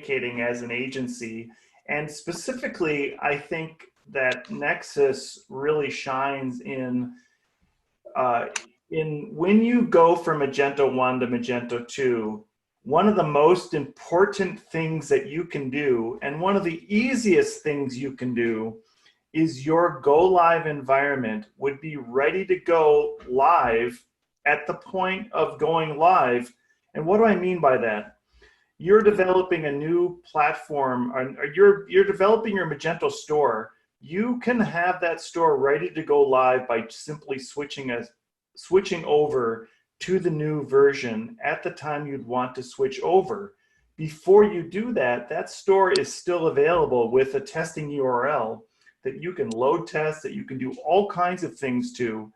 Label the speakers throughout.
Speaker 1: communicating as an agency. And specifically, I think that Nexcess really shines in when you go from Magento 1 to Magento 2, one of the most important things that you can do, and one of the easiest things you can do, is your go live environment would be ready to go live at the point of going live. And what do I mean by that? You're developing a new platform, or you're developing your Magento store. You can have that store ready to go live by simply switching over to the new version at the time you'd want to switch over. Before you do that, that store is still available with a testing URL that you can load test, that you can do all kinds of things to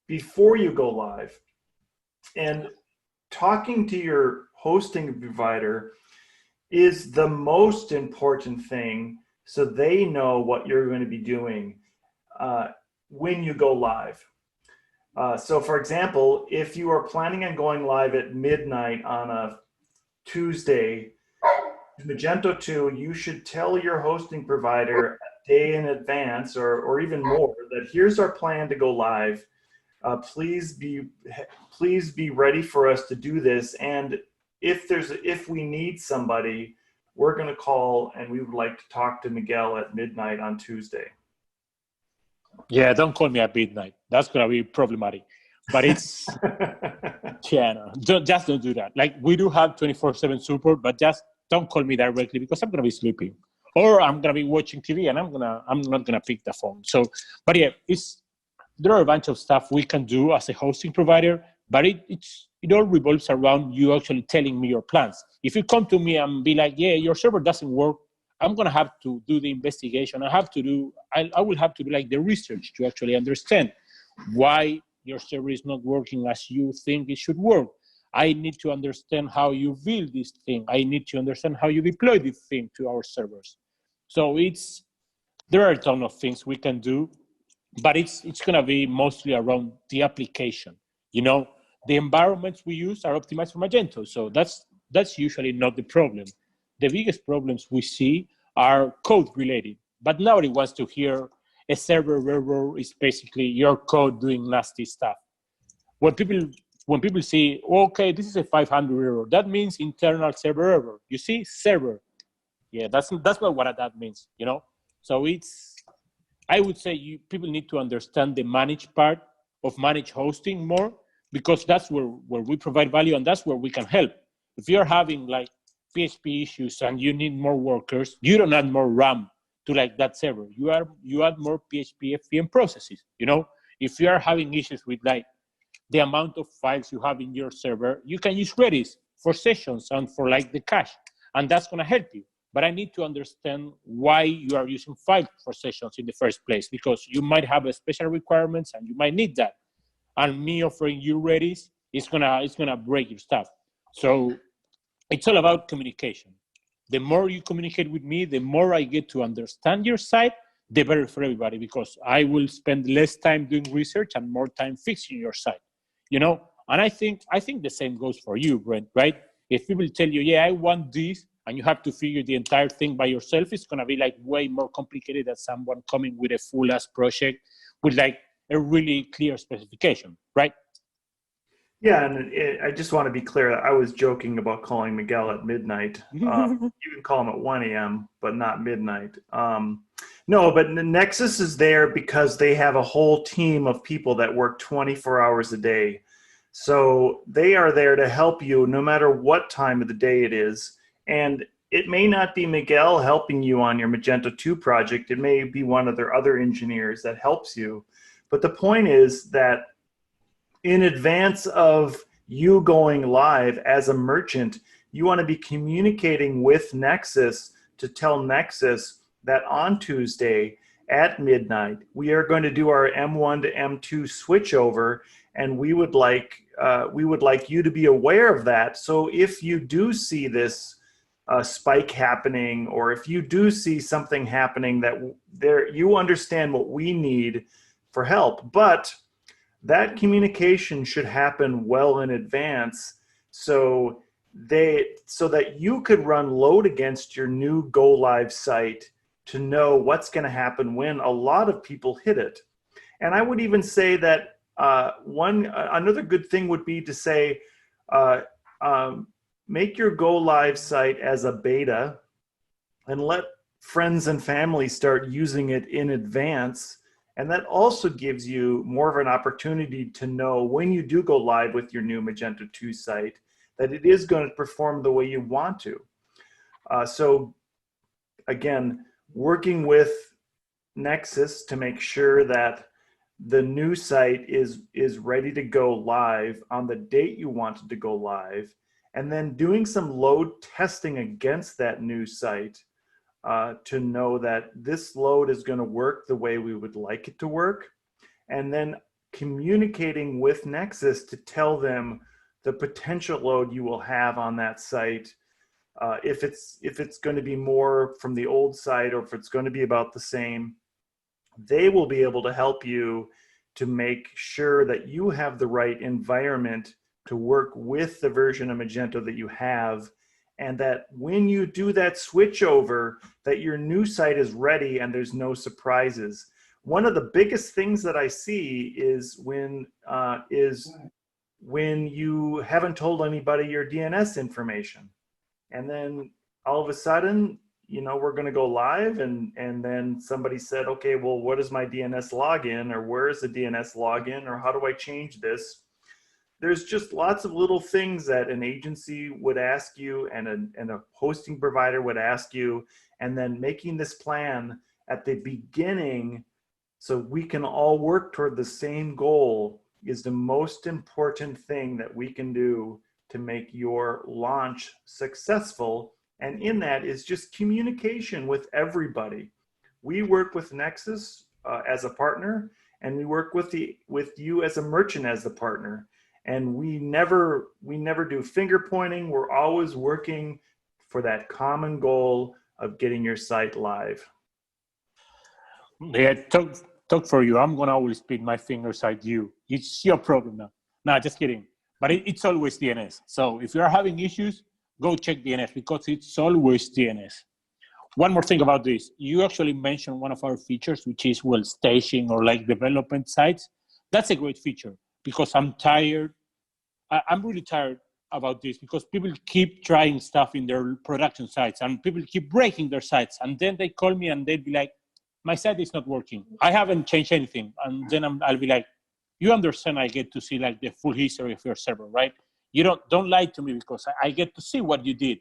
Speaker 1: before you go live. And talking to your hosting provider is the most important thing, so they know what you're going to be doing when you go live. So for example, if you are planning on going live at midnight on a Tuesday, Magento 2, you should tell your hosting provider a day in advance or even more that here's our plan to go live. Please be ready for us to do this. And if we need somebody, we're going to call and we would like to talk to Miguel at midnight on Tuesday.
Speaker 2: Yeah, don't call me at midnight. That's going to be problematic. But it's, yeah, no, just don't do that. Like, we do have 24/7 support, but just don't call me directly because I'm going to be sleeping. Or I'm going to be watching TV and I'm not going to pick the phone. So, but yeah, there are a bunch of stuff we can do as a hosting provider, but it all revolves around you actually telling me your plans. If you come to me and be like, yeah, your server doesn't work, I'm going to have to do the investigation. I will have to do like the research to actually understand why your server is not working as you think it should work. I need to understand how you build this thing. I need to understand how you deploy this thing to our servers. So there are a ton of things we can do, but it's going to be mostly around the application. You know, the environments we use are optimized for Magento. So that's usually not the problem. The biggest problems we see are code related, but nobody wants to hear a server error is basically your code doing nasty stuff. When people say, okay, this is a 500 error, that means internal server error. You see, server. Yeah, that's not what that means, you know? So I would say people need to understand the managed part of managed hosting more, because that's where we provide value and that's where we can help. If you're having like PHP issues and you need more workers, you don't add more RAM to like that server. You add more PHP FVM processes, you know? If you are having issues with like the amount of files you have in your server, you can use Redis for sessions and for like the cache, and that's going to help you. But I need to understand why you are using files for sessions in the first place, because you might have a special requirements and you might need that. And me offering you Redis is gonna break your stuff. So it's all about communication. The more you communicate with me, the more I get to understand your site, the better for everybody, because I will spend less time doing research and more time fixing your site, you know? And I think the same goes for you, Brent, right? If people tell you, yeah, I want this, and you have to figure the entire thing by yourself, it's gonna be like way more complicated than someone coming with a full-ass project with like a really clear specification, right?
Speaker 1: Yeah, and I just want to be clear, I was joking about calling Miguel at midnight. You can call him at 1 a.m., but not midnight. No, but Nexcess is there because they have a whole team of people that work 24 hours a day. So they are there to help you no matter what time of the day it is. And it may not be Miguel helping you on your Magento 2 project. It may be one of their other engineers that helps you. But the point is that in advance of you going live as a merchant, you want to be communicating with Nexcess to tell Nexcess that on Tuesday at midnight, we are going to do our M1 to M2 switchover, and we would like you to be aware of that. So if you do see this spike happening, or if you do see something happening that you understand what we need for help. But that communication should happen well in advance, so so that you could run load against your new go live site to know what's going to happen when a lot of people hit it. And I would even say that another good thing would be to say, make your go live site as a beta and let friends and family start using it in advance. And that also gives you more of an opportunity to know when you do go live with your new Magento 2 site, that it is going to perform the way you want to. So again, working with Nexcess to make sure that the new site is ready to go live on the date you wanted to go live, and then doing some load testing against that new site to know that this load is going to work the way we would like it to work, and then communicating with Nexcess to tell them the potential load you will have on that site, if it's going to be more from the old site or if it's going to be about the same. They will be able to help you to make sure that you have the right environment to work with the version of Magento that you have, and that when you do that switch over, that your new site is ready and there's no surprises. One of the biggest things that I see is when you haven't told anybody your DNS information, and then all of a sudden, we're going to go live, and then somebody said, okay, well, what is my DNS login, or where is the DNS login, or how do I change this? There's just lots of little things that an agency would ask you and a hosting provider would ask you, and then making this plan at the beginning so we can all work toward the same goal is the most important thing that we can do to make your launch successful. And in that is just communication with everybody. We work with Nexcess as a partner, and we work with you as a merchant as the partner. And we never do finger pointing. We're always working for that common goal of getting your site live.
Speaker 2: Yeah, talk for you. I'm gonna always put my fingers at you. It's your problem now. No, just kidding. But it's always DNS. So if you're having issues, go check DNS, because it's always DNS. One more thing about this. You actually mentioned one of our features, which is, well, staging or like development sites. That's a great feature, because I'm tired. I'm really tired about this, because people keep trying stuff in their production sites and people keep breaking their sites. And then they call me and they'll be like, my site is not working. I haven't changed anything. And then I'll be like, you understand I get to see like the full history of your server, right? You don't lie to me, because I get to see what you did.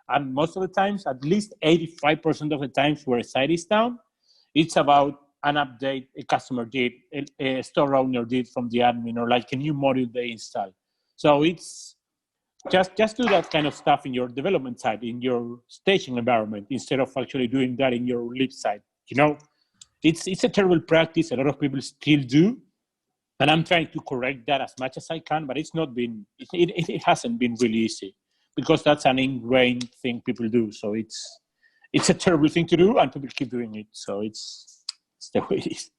Speaker 2: And most of the times, at least 85% of the times where a site is down, it's about an update a customer did, a store owner did from the admin, or like a new module they installed. So it's just do that kind of stuff in your development side, in your staging environment, instead of actually doing that in your live side. It's a terrible practice. A lot of people still do. And I'm trying to correct that as much as I can, but it hasn't been really easy, because that's an ingrained thing people do. So it's a terrible thing to do, and people keep doing it. So it's the way it is.